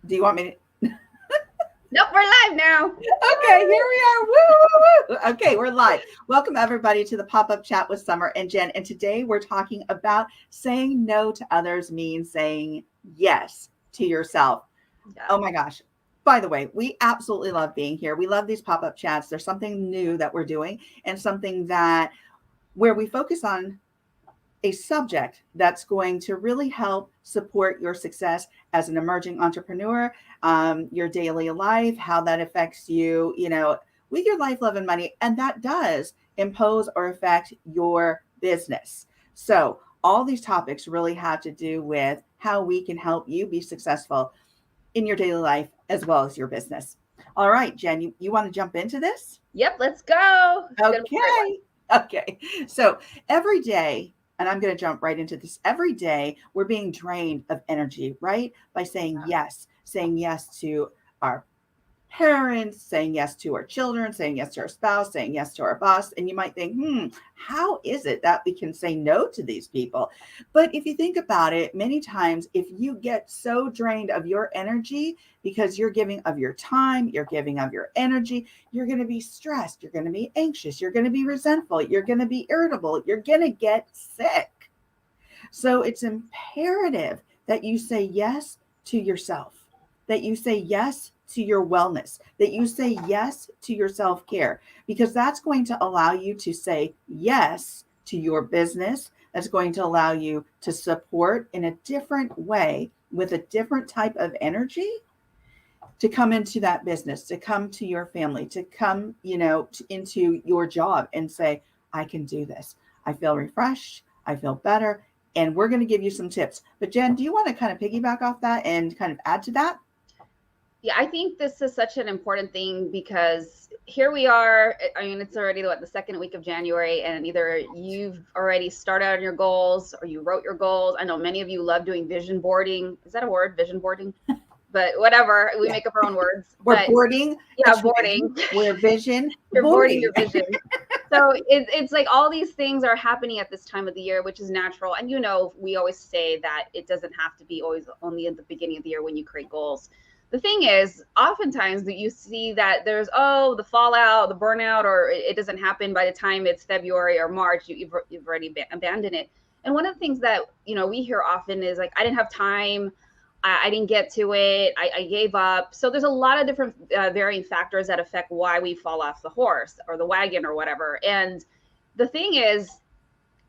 Do you want me to? Nope, we're live now. Okay, here we are. Woo, woo, woo. Okay, we're live. Welcome, everybody, to the pop up chat with Summer and Jen. And today we're talking about saying no to others means saying yes to yourself. Yeah. Oh my gosh. By the way, we absolutely love being here. We love these pop up chats. There's something new that we're doing and something that where we focus on a subject that's going to really help support your success as an emerging entrepreneur, your daily life, how that affects you, with your life, love, and money. And that does impose or affect your business. So, all these topics really have to do with how we can help you be successful in your daily life as well as your business. All right, Jen, you want to jump into this? Yep, let's go. It's gonna be a great one. Okay. Okay. So every day, and I'm going to jump right into this. Every day, we're being drained of energy, right? By saying yes to our parents, saying yes to our children, saying yes to our spouse, saying yes to our boss. And you might think, how is it that we can say no to these people? But if you think about it, many times, if you get so drained of your energy because you're giving of your time, you're giving of your energy, you're going to be stressed, you're going to be anxious, you're going to be resentful, you're going to be irritable, you're going to get sick. So it's imperative that you say yes to yourself, that you say yes to your wellness, that you say yes to your self care, because that's going to allow you to say yes to your business. That's going to allow you to support in a different way with a different type of energy to come into that business, to come to your family, to come, into your job and say, I can do this. I feel refreshed. I feel better. And we're going to give you some tips. But Jen, do you want to kind of piggyback off that and kind of add to that? Yeah, I think this is such an important thing because here we are. I mean, it's already the second week of January, and either you've already started on your goals or you wrote your goals. I know many of you love doing vision boarding. Is that a word? Vision boarding? But whatever, we Yeah. make up our own words. We're But boarding yeah, a train. boarding. We're vision You're boarding boarding. your vision. So it's like all these things are happening at this time of the year, which is natural. And we always say that it doesn't have to be always only at the beginning of the year when you create goals. The thing is, oftentimes that you see that there's the fallout, the burnout, or it doesn't happen by the time it's February or March. You've already abandoned it. And one of the things that we hear often is like, I didn't have time. I didn't get to it. I gave up. So there's a lot of different varying factors that affect why we fall off the horse or the wagon or whatever. And the thing is,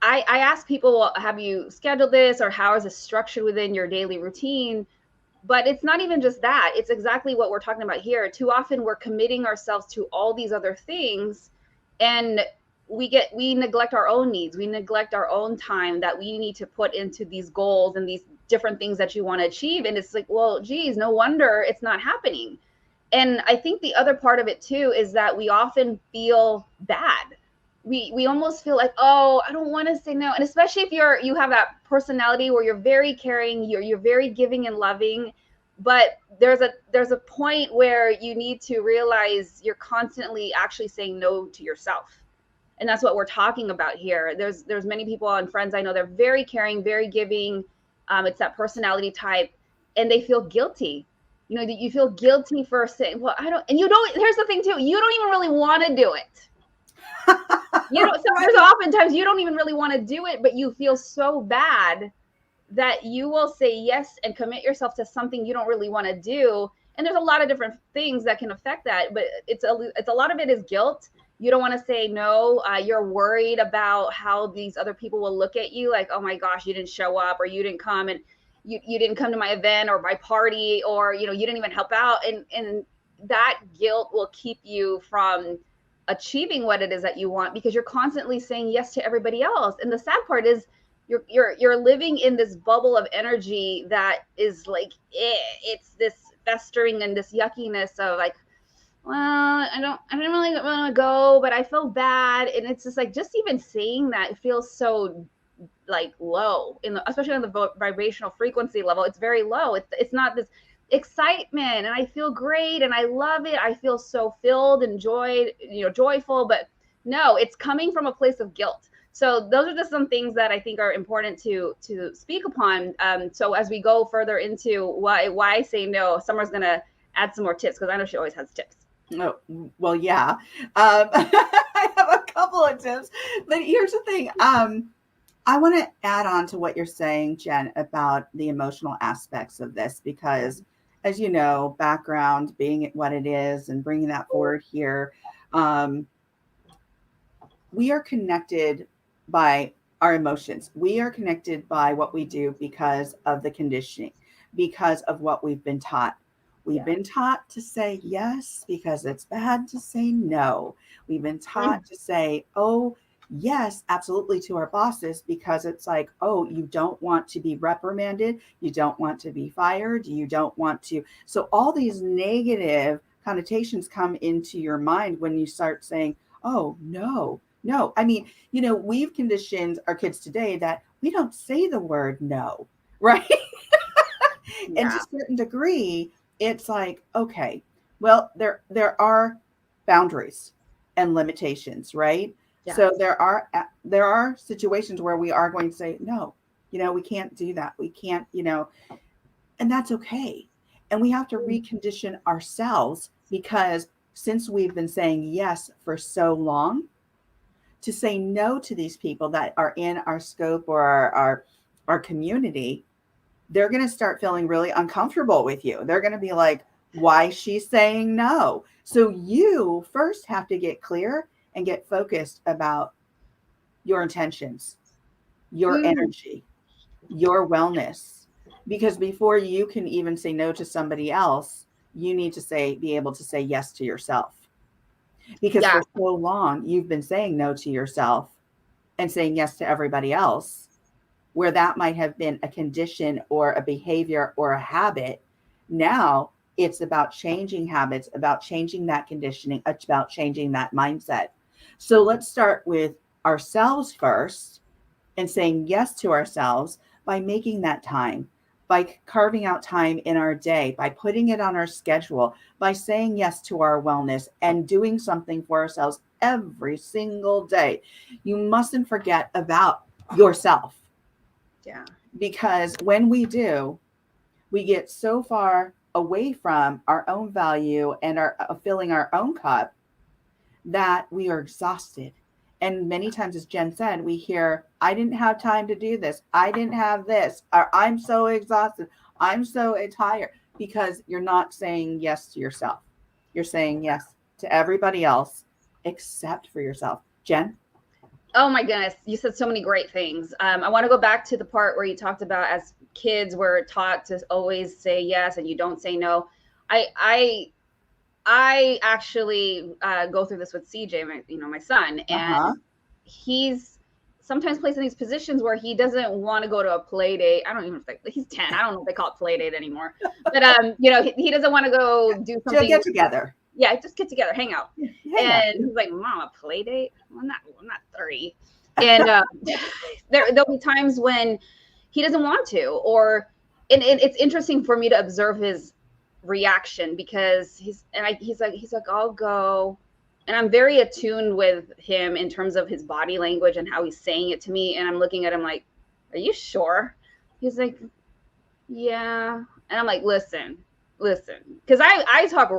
I ask people, well, have you scheduled this or how is this structured within your daily routine? But it's not even just that. It's exactly what we're talking about here. Too often we're committing ourselves to all these other things, and we neglect our own needs. We neglect our own time that we need to put into these goals and these different things that you want to achieve. And it's like, well, geez, no wonder it's not happening. And I think the other part of it too is that we often feel bad. We almost feel like, oh, I don't want to say no. And especially if you have that personality where you're very caring, you're very giving and loving, but there's a point where you need to realize you're constantly actually saying no to yourself. And that's what we're talking about here. There's many people and friends I know, they're very caring, very giving. It's that personality type, and they feel guilty. That you feel guilty for saying, well, I don't, and you don't. Here's the thing too, you don't even really want to do it. So there's oftentimes you don't even really want to do it, but you feel so bad that you will say yes and commit yourself to something you don't really want to do. And there's a lot of different things that can affect that, but it's a lot of it is guilt. You don't want to say no. You're worried about how these other people will look at you, like, oh my gosh, you didn't show up, or you didn't come, and you didn't come to my event or my party, or you didn't even help out, and that guilt will keep you from achieving what it is that you want, because you're constantly saying yes to everybody else. And the sad part is you're living in this bubble of energy that is like, it's this festering and this yuckiness of like, well, I didn't really want to go, but I feel bad. And it's just like, just even saying that feels so like low especially on the vibrational frequency level. It's very low. It's not this excitement, and I feel great and I love it. I feel so filled and joyful, but no, it's coming from a place of guilt. So those are just some things that I think are important to speak upon. So as we go further into why I say no, Summer's gonna add some more tips because I know she always has tips. Oh, well, yeah. I have a couple of tips, but here's the thing. I want to add on to what you're saying, Jen, about the emotional aspects of this, because as you know, background being what it is and bringing that forward here, um, we are connected by our emotions. We are connected by what we do because of the conditioning, because of what we've been taught. We've been taught to say yes because it's bad to say no. We've been taught to say, oh, yes, absolutely to our bosses because it's like, oh, you don't want to be reprimanded. You don't want to be fired. You don't want to. So all these negative connotations come into your mind when you start saying, oh, no, no. I mean, we've conditioned our kids today that we don't say the word no, right? And to Yeah. a certain degree, it's like, okay, well, there are boundaries and limitations, right? Yeah. So there are situations where we are going to say, no, we can't do that. We can't, and that's okay. And we have to recondition ourselves because since we've been saying yes for so long, to say no to these people that are in our scope or our community, they're going to start feeling really uncomfortable with you. They're going to be like, why is she saying no? So you first have to get clear and get focused about your intentions, your energy, your wellness. Because before you can even say no to somebody else, you need to be able to say yes to yourself. Because Yeah. for so long, you've been saying no to yourself and saying yes to everybody else, where that might have been a condition or a behavior or a habit. Now it's about changing habits, about changing that conditioning, about changing that mindset. So let's start with ourselves first and saying yes to ourselves by making that time, by carving out time in our day, by putting it on our schedule, by saying yes to our wellness and doing something for ourselves every single day. You mustn't forget about yourself. Yeah. Because when we do, we get so far away from our own value and our filling our own cup that we are exhausted. And many times, as Jen said, we hear, I didn't have time to do this. I didn't have this. Or I'm so exhausted. I'm so tired because you're not saying yes to yourself. You're saying yes to everybody else except for yourself. Jen? Oh my goodness, you said so many great things. I want to go back to the part where you talked about as kids we're taught to always say yes and you don't say no. I actually go through this with CJ, my son, Uh-huh. and he's sometimes placed in these positions where he doesn't want to go to a play date. I don't even think he's 10. I don't know if they call it play date anymore, but he doesn't want to go do So something. get together. Yeah, just get together, hang out. Hang out. And he's like, Mom, a play date? I'm not 3. And there'll be times when he doesn't want to, or and it's interesting for me to observe his reaction because he's like, I'll go. And I'm very attuned with him in terms of his body language and how he's saying it to me. And I'm looking at him like, are you sure? He's like, yeah. And I'm like, listen, because I talk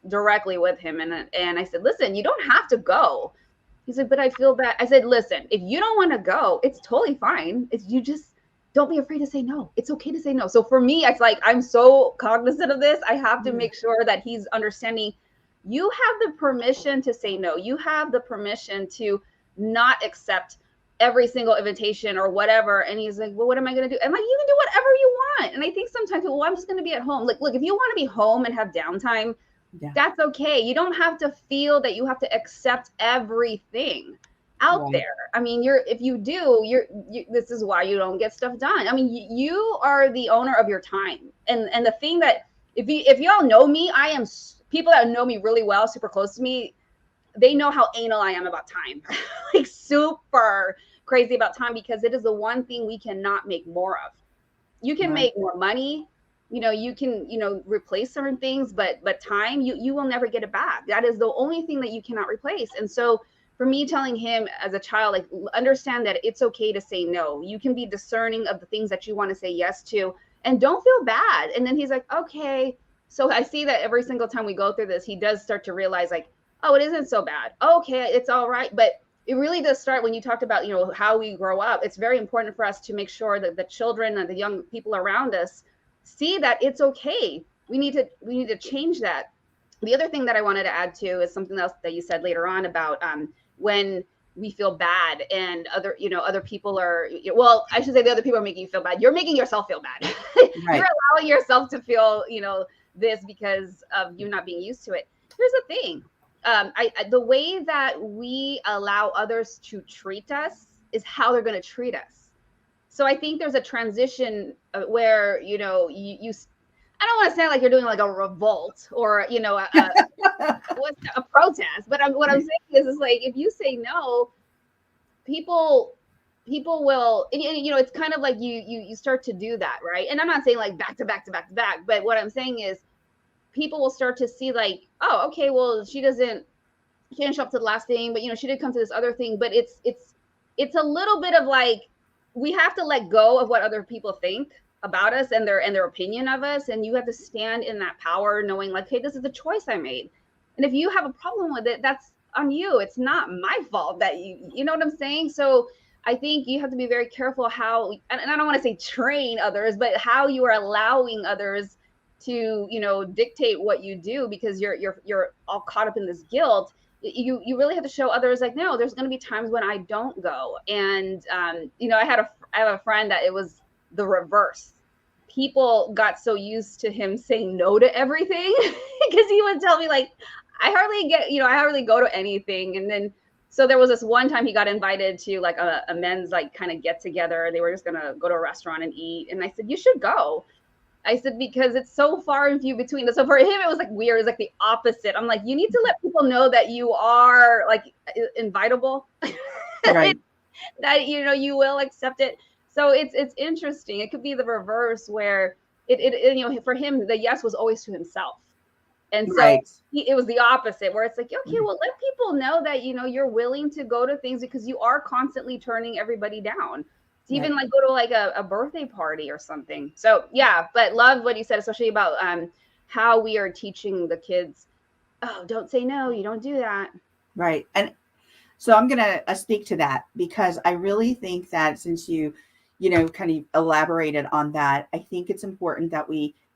directly with him, and I said, listen, you don't have to go. He's like, but I feel bad. I said, listen, if you don't want to go, it's totally fine. It's you just don't be afraid to say no. It's okay to say no. So for me, it's like I'm so cognizant of this. I have to make sure that he's understanding. You have the permission to say no. You have the permission to not accept every single invitation or whatever. And he's like, well, what am I going to do? I'm like, you can do whatever you want. And I think sometimes people, well, I'm just going to be at home. Like, look, if you want to be home and have downtime, that's okay. You don't have to feel that you have to accept everything out there. I mean, if you do, this is why you don't get stuff done. I mean, you are the owner of your time. And the thing that if y'all know me, I am people that know me really well, super close to me, they know how anal I am about time. Like super crazy about time because it is the one thing we cannot make more of. You can make more money, you can, replace certain things, but time, you will never get it back. That is the only thing that you cannot replace. And so for me telling him as a child, like, understand that it's okay to say no. You can be discerning of the things that you want to say yes to, and don't feel bad. And then he's like, okay. So I see that every single time we go through this, he does start to realize, like, oh, it isn't so bad. Okay, it's all right. But it really does start when you talked about, how we grow up. It's very important for us to make sure that the children and the young people around us see that it's okay. We need to change that. The other thing that I wanted to add to is something else that you said later on about when we feel bad and other people are, well, I should say the other people are making you feel bad. You're making yourself feel bad. Right. You're allowing yourself to feel, this because of you not being used to it. Here's the thing. The way that we allow others to treat us is how they're going to treat us. So I think there's a transition where, you I don't want to sound like you're doing like a revolt or, a protest, but what I'm saying is like, if you say no, people will, it's kind of like you start to do that, right? And I'm not saying like back to back to back to back, but what I'm saying is people will start to see like, oh, okay, well, she didn't show up to the last thing, but she did come to this other thing. But it's a little bit of like, we have to let go of what other people think about us and their opinion of us, and you have to stand in that power, knowing like, hey, this is the choice I made, and if you have a problem with it, that's on you. It's not my fault that you know what I'm saying. So I think you have to be very careful how, and I don't want to say train others, but how you are allowing others to dictate what you do, because you're all caught up in this guilt. You really have to show others like, no, there's going to be times when I don't go. And I have a friend that it was the reverse. People got so used to him saying no to everything because he would tell me like, I hardly go to anything. And then so there was this one time he got invited to like a men's like kind of get together. They were just gonna go to a restaurant and eat, and I said, you should go. I said, because it's so far and few between. So for him, it was like weird. It was like the opposite. I'm like, you need to let people know that you are like invitable, Right. that you will accept it. So it's interesting. It could be the reverse where it for him the yes was always to himself, and so Right. it was the opposite where it's like, okay, well, let people know that you're willing to go to things because you are constantly turning everybody down. To even like go to like a birthday party or something. So yeah, but love what you said, especially about how we are teaching the kids, oh, don't say no, you don't do that. Right. And so I'm going to speak to that, because I really think that since you kind of elaborated on that, I think it's important that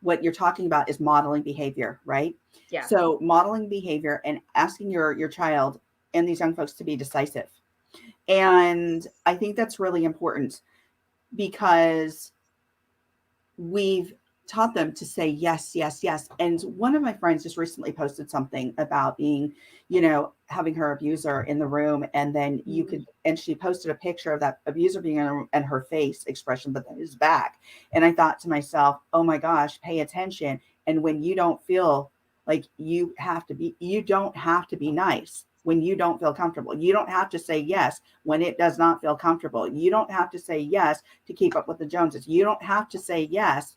what you're talking about is modeling behavior, right? Yeah. So modeling behavior and asking your child and these young folks to be decisive. And I think that's really important, because we've taught them to say yes, yes, yes. And one of my friends just recently posted something about being, having her abuser in the room. And then and she posted a picture of that abuser being in her face expression, but then his back. And I thought to myself, oh my gosh, pay attention. And when you don't feel like you don't have to be nice when you don't feel comfortable. You don't have to say yes when it does not feel comfortable. You don't have to say yes to keep up with the Joneses. You don't have to say yes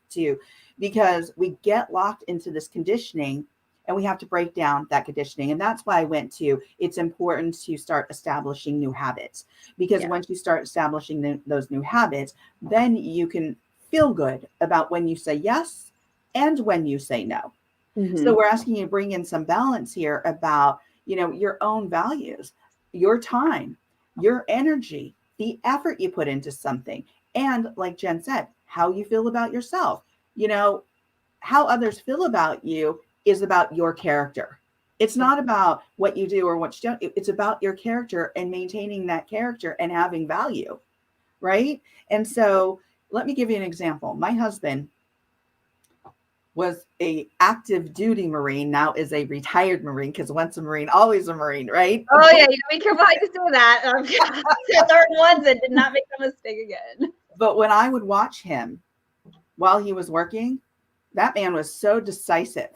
because we get locked into this conditioning, and we have to break down that conditioning. And that's why I went to, it's important to start establishing new habits, because once you start establishing those new habits, then you can feel good about when you say yes and when you say no. Mm-hmm. So we're asking you to bring in some balance here about, your own values, your time, your energy, the effort you put into something. And like Jen said, how you feel about yourself. How others feel about you is about your character. It's not about what you do or what you don't. It's about your character and maintaining that character and having value, right? And so let me give you an example. My husband was a active duty Marine, now is a retired Marine, because once a Marine, always a Marine, right? Oh yeah, you gotta be careful how you say that. I learned once and did not make the mistake again. But when I would watch him while he was working, that man was so decisive.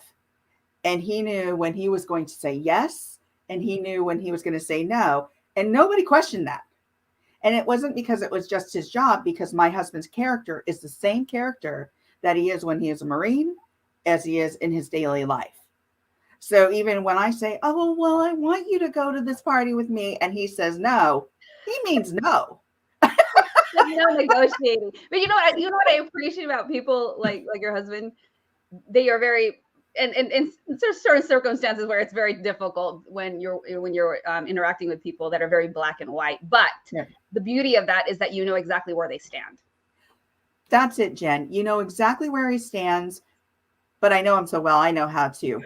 And he knew when he was going to say yes, and he knew when he was going to say no. And nobody questioned that. And it wasn't because it was just his job, because my husband's character is the same character that he is when he is a Marine as he is in his daily life. So even when I say, oh, well, I want you to go to this party with me, and he says no, he means no. There's no negotiating. But you know what I appreciate about people like your husband? They are very and there's certain circumstances where it's very difficult when you're interacting with people that are very black and white. But Yeah. the beauty of that is that you know exactly where they stand. That's it, Jen. You know exactly where he stands, but I know him so well. I know how to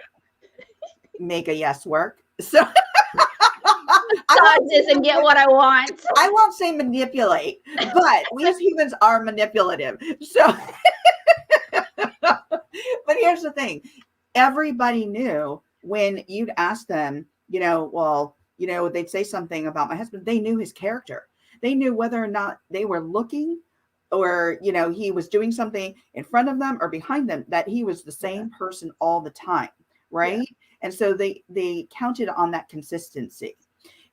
make a yes work. So Dodge this and get what I want. I won't say manipulate, but we as humans are manipulative. So, but here's the thing. Everybody knew when you'd ask them, well, they'd say something about my husband. They knew his character. They knew whether or not they were looking or, he was doing something in front of them or behind them, that he was the same person all the time. Right. Yeah. And so they counted on that consistency.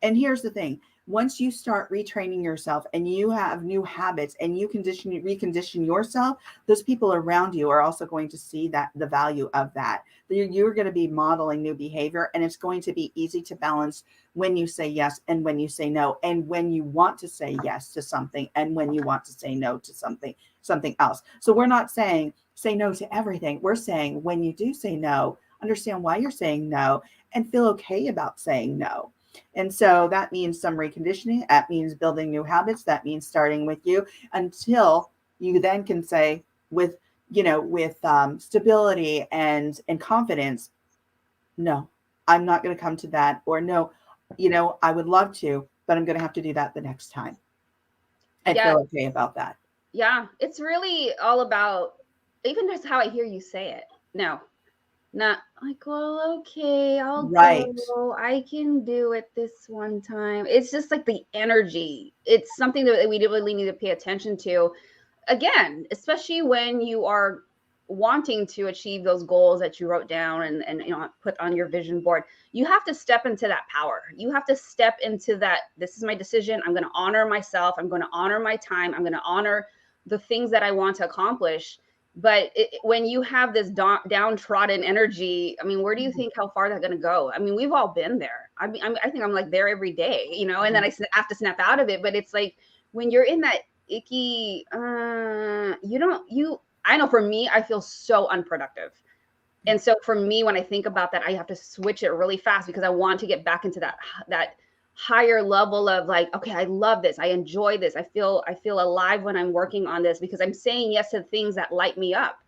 And here's the thing. Once you start retraining yourself and you have new habits and you recondition yourself, those people around you are also going to see that the value of that. You're going to be modeling new behavior, and it's going to be easy to balance when you say yes and when you say no, and when you want to say yes to something and when you want to say no to something else. So we're not saying say no to everything. We're saying when you do say no, understand why you're saying no and feel okay about saying no. And so that means some reconditioning. That means building new habits. That means starting with you until you then can say with stability and confidence, no, I'm not going to come to that. Or no, I would love to, but I'm going to have to do that the next time. And feel okay about that. Yeah. It's really all about, even just how I hear you say it. No. Not like, well, okay, I'll go. I can do it this one time. It's just like the energy. It's something that we really need to pay attention to. Again, especially when you are wanting to achieve those goals that you wrote down and put on your vision board. You have to step into that power. You have to step into that. This is my decision. I'm going to honor myself. I'm going to honor my time. I'm going to honor the things that I want to accomplish. But when you have this downtrodden energy, I mean, where do you think how far that's going to go? I mean, we've all been there. I think I'm like there every day, and then I have to snap out of it. But it's like when you're in that icky, I know for me, I feel so unproductive. And so for me, when I think about that, I have to switch it really fast because I want to get back into that higher level of like, okay, I love this. I enjoy this. I feel alive when I'm working on this because I'm saying yes to things that light me up.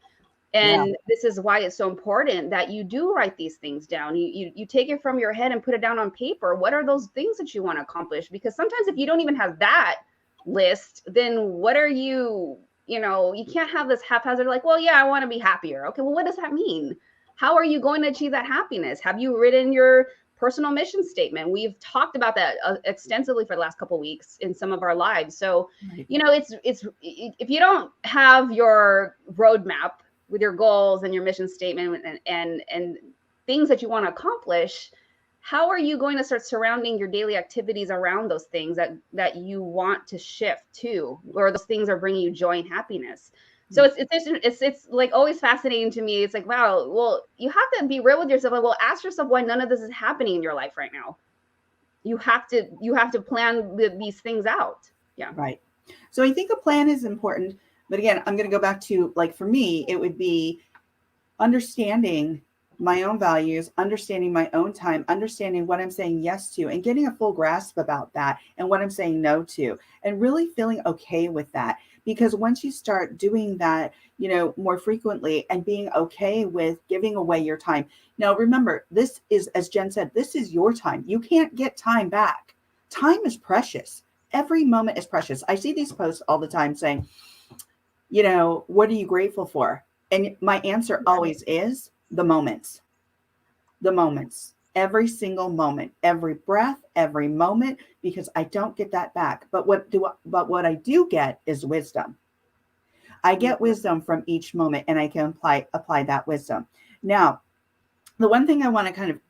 And this is why it's so important that you do write these things down. You take it from your head and put it down on paper. What are those things that you want to accomplish? Because sometimes if you don't even have that list, then what are you can't have this haphazard like, well, yeah, I want to be happier. Okay, well, what does that mean? How are you going to achieve that happiness? Have you written your personal mission statement? We've talked about that extensively for the last couple of weeks in some of our lives. So, it's if you don't have your roadmap with your goals and your mission statement and things that you want to accomplish, how are you going to start surrounding your daily activities around those things that you want to shift to, or those things are bringing you joy and happiness? So it's like always fascinating to me. It's like, wow, well, you have to be real with yourself. Like, well, ask yourself why none of this is happening in your life right now. You have to plan these things out. Yeah. Right. So I think a plan is important. But again, I'm going to go back to, like, for me, it would be understanding my own values, understanding my own time, understanding what I'm saying yes to, and getting a full grasp about that and what I'm saying no to, and really feeling okay with that. Because once you start doing that, more frequently and being okay with giving away your time. Now, remember, this is, as Jen said, this is your time. You can't get time back. Time is precious. Every moment is precious. I see these posts all the time saying, what are you grateful for? And my answer always is the moments, every single moment, every breath, every moment, because I don't get that back. But what I do get is wisdom. I get wisdom from each moment, and I can apply that wisdom. Now, the one thing I want to kind of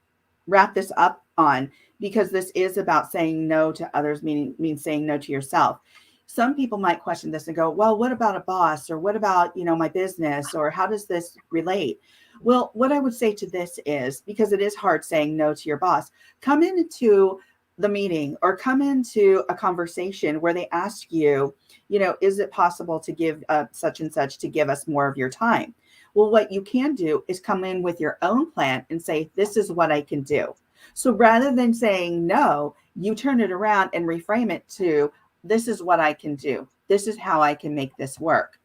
wrap this up on, because this is about saying no to others, means saying no to yourself. Some people might question this and go, well, what about a boss? Or what about, my business? Or how does this relate? Well, what I would say to this is, because it is hard saying no to your boss, come into the meeting or come into a conversation where they ask you, is it possible to give such and such to give us more of your time? Well, what you can do is come in with your own plan and say, this is what I can do. So rather than saying no, you turn it around and reframe it to, this is what I can do. This is how I can make this work.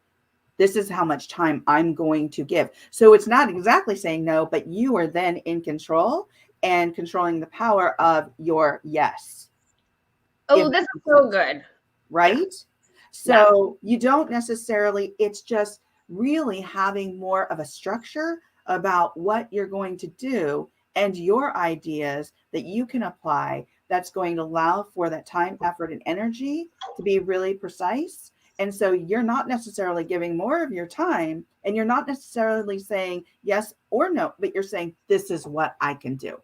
This is how much time I'm going to give. So it's not exactly saying no, but you are then in control and controlling the power of your yes. Oh, this is so good. Right? Yeah. So you don't necessarily, it's just really having more of a structure about what you're going to do and your ideas that you can apply that's going to allow for that time, effort, and energy to be really precise. And so you're not necessarily giving more of your time, and you're not necessarily saying yes or no, but you're saying, this is what I can do.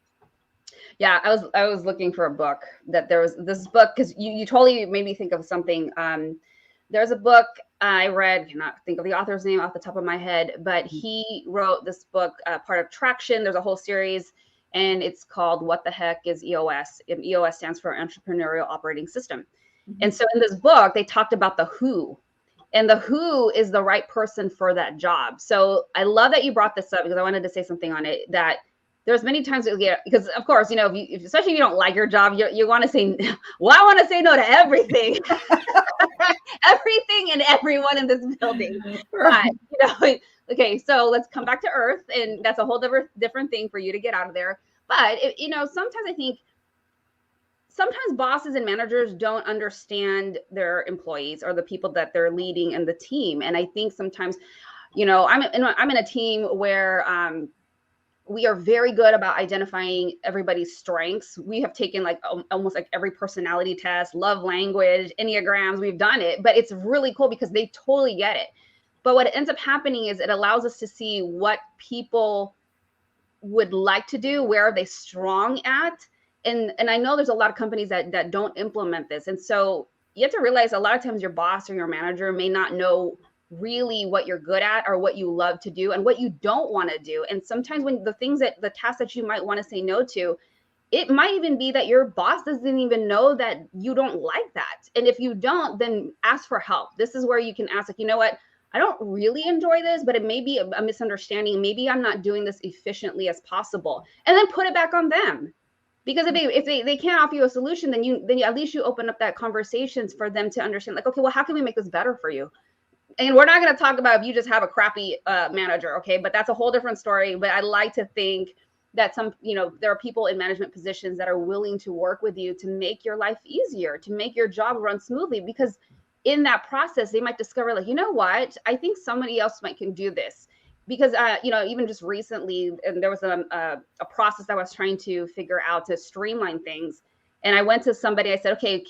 Yeah, I was looking for a book that there was this book, because you totally made me think of something. There's a book I read, cannot think of the author's name off the top of my head, but he wrote this book, part of Traction. There's a whole series, and it's called What the Heck is EOS? And EOS stands for Entrepreneurial Operating System. And so in this book, they talked about the who, and the who is the right person for that job. So I love that you brought this up, because I wanted to say something on it, that there's many times that because of course, especially if you don't like your job, you want to say, well, I want to say no to everything, everything and everyone in this building. Right. But, okay, so let's come back to earth, and that's a whole different thing for you to get out of there. But sometimes I think bosses and managers don't understand their employees or the people that they're leading and the team. And I think sometimes, I'm in a team where we are very good about identifying everybody's strengths. We have taken almost like every personality test, love language, Enneagrams, we've done it, but it's really cool because they totally get it. But what ends up happening is it allows us to see what people would like to do, where are they strong at. And I know there's a lot of companies that don't implement this. And so you have to realize a lot of times your boss or your manager may not know really what you're good at or what you love to do and what you don't want to do. And sometimes when the tasks that you might want to say no to, it might even be that your boss doesn't even know that you don't like that. And if you don't, then ask for help. This is where you can ask, you know what? I don't really enjoy this, but it may be a misunderstanding. Maybe I'm not doing this efficiently as possible. And then put it back on them. Because if they can't offer you a solution, then at least you open up that conversations for them to understand, okay, well, how can we make this better for you? And we're not going to talk about if you just have a crappy manager, okay? But that's a whole different story. But I like to think that there are people in management positions that are willing to work with you to make your life easier, to make your job run smoothly. Because in that process, they might discover, you know what? I think somebody else can do this. Because, even just recently, and there was a process I was trying to figure out to streamline things. And I went to somebody, I said, okay,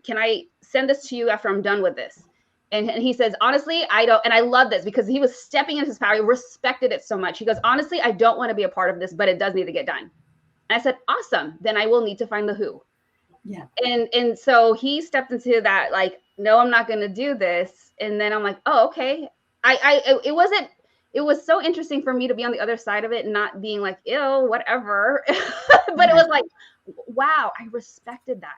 can I send this to you after I'm done with this? And he says, honestly, I don't. And I love this because he was stepping into his power. He respected it so much. He goes, honestly, I don't want to be a part of this, but it does need to get done. And I said, awesome. Then I will need to find the who. Yeah. And so he stepped into that, no, I'm not going to do this. And then I'm like, oh, okay. It was so interesting for me to be on the other side of it and not being like, ew, whatever. But it was like, wow, I respected that.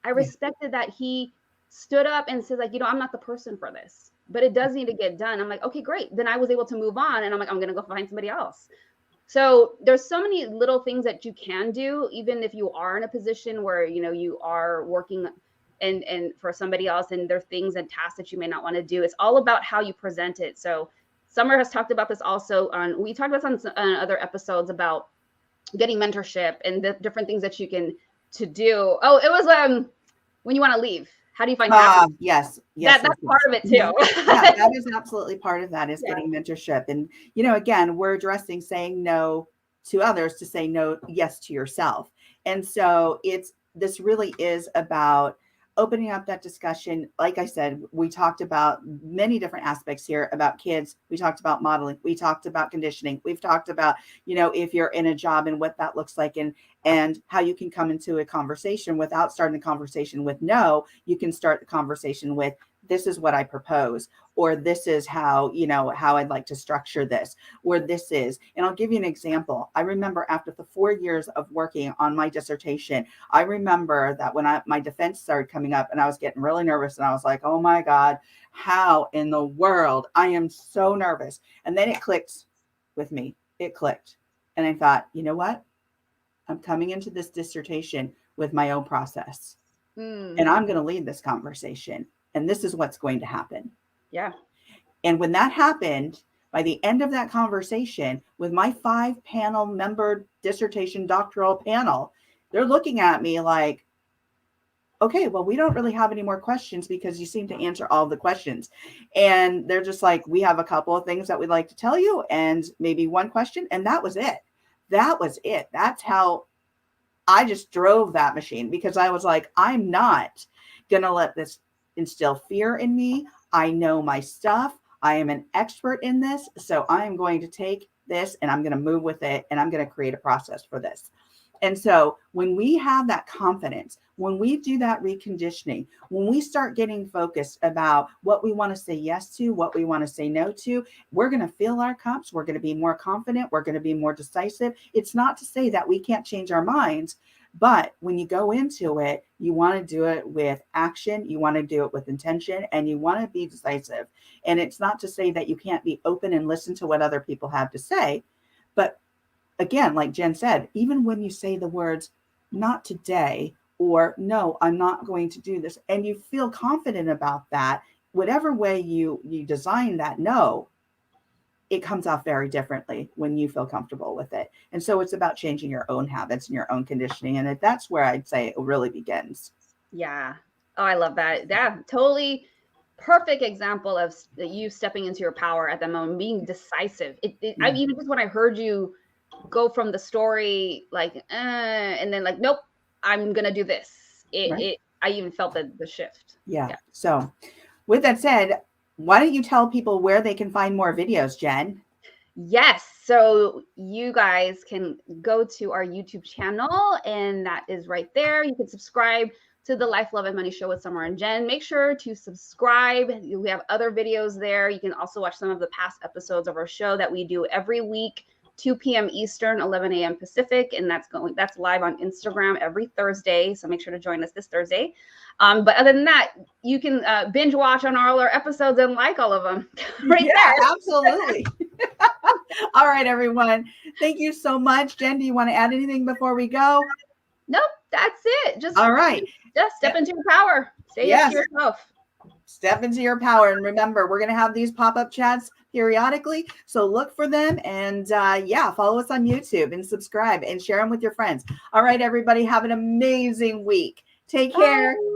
I respected that he stood up and said, I'm not the person for this, but it does need to get done. I'm like, okay, great. Then I was able to move on, and I'm like, I'm going to go find somebody else. So there's so many little things that you can do, even if you are in a position where, you are working and for somebody else, and there are things and tasks that you may not want to do. It's all about how you present it. So Summer has talked about this also we talked about this on other episodes about getting mentorship and the different things that you can do. Oh, it was when you want to leave. How do you find happiness? Yes. That's part of it too. Yeah, that is absolutely part of that is getting mentorship. And, again, we're addressing saying no to others to say yes to yourself. And so this really is about opening up that discussion. Like I said, we talked about many different aspects here about kids. We talked about modeling. We talked about conditioning. We've talked about, if you're in a job and what that looks like and how you can come into a conversation without starting the conversation with no, you can start the conversation with, this is what I propose, or this is how, how I'd like to structure this, or this is. And I'll give you an example. I remember after the 4 years of working on my dissertation, I remember that when my defense started coming up and I was getting really nervous and I was like, oh my God, how in the world? I am so nervous. And then it clicked with me. It clicked. And I thought, you know what? I'm coming into this dissertation with my own process. And I'm going to lead this conversation. And this is what's going to happen. Yeah. And when that happened, by the end of that conversation with my 5-panel member dissertation doctoral panel, they're looking at me like, okay, well, we don't really have any more questions because you seem to answer all of the questions. And they're just like, we have a couple of things that we'd like to tell you and maybe one question. And that was it. That was it. That's how I just drove that machine, because I was like, I'm not going to let this instill fear in me. I know my stuff. I am an expert in this. So I'm going to take this and I'm going to move with it. And I'm going to create a process for this. And so when we have that confidence, when we do that reconditioning, when we start getting focused about what we want to say yes to, what we want to say no to, we're going to fill our cups. We're going to be more confident. We're going to be more decisive. It's not to say that we can't change our minds, but when you go into it, you want to do it with action. You want to do it with intention, and you want to be decisive. And it's not to say that you can't be open and listen to what other people have to say, but again, like Jen said, even when you say the words, not today, or no, I'm not going to do this, and you feel confident about that, whatever way you design that no, it comes off very differently when you feel comfortable with it. And so it's about changing your own habits and your own conditioning. And that's where I'd say it really begins. Yeah. Oh, I love that. Yeah, totally perfect example of you stepping into your power at that moment, being decisive. I even just when I heard you go from the story like and then like, nope, I'm gonna do this, I even felt the shift. Yeah. So with that said, why don't you tell people where they can find more videos, Jen? Yes, so you guys can go to our YouTube channel, and that is right there. You can subscribe to the Life, Love, and Money Show with Summer and Jen. Make sure to subscribe. We have other videos there. You can also watch some of the past episodes of our show that we do every week, 2 p.m. Eastern, 11 a.m. Pacific, and that's live on Instagram every Thursday. So make sure to join us this Thursday. But other than that, you can binge watch on all our episodes and like all of them. Right there. Absolutely. All right, everyone. Thank you so much. Jen, do you want to add anything before we go? Nope, that's it. Just all right. Just step into your power. Say yes to yourself. Step into your power. And remember, we're going to have these pop-up chats periodically. So look for them and follow us on YouTube and subscribe and share them with your friends. All right, everybody, have an amazing week. Take care. Bye.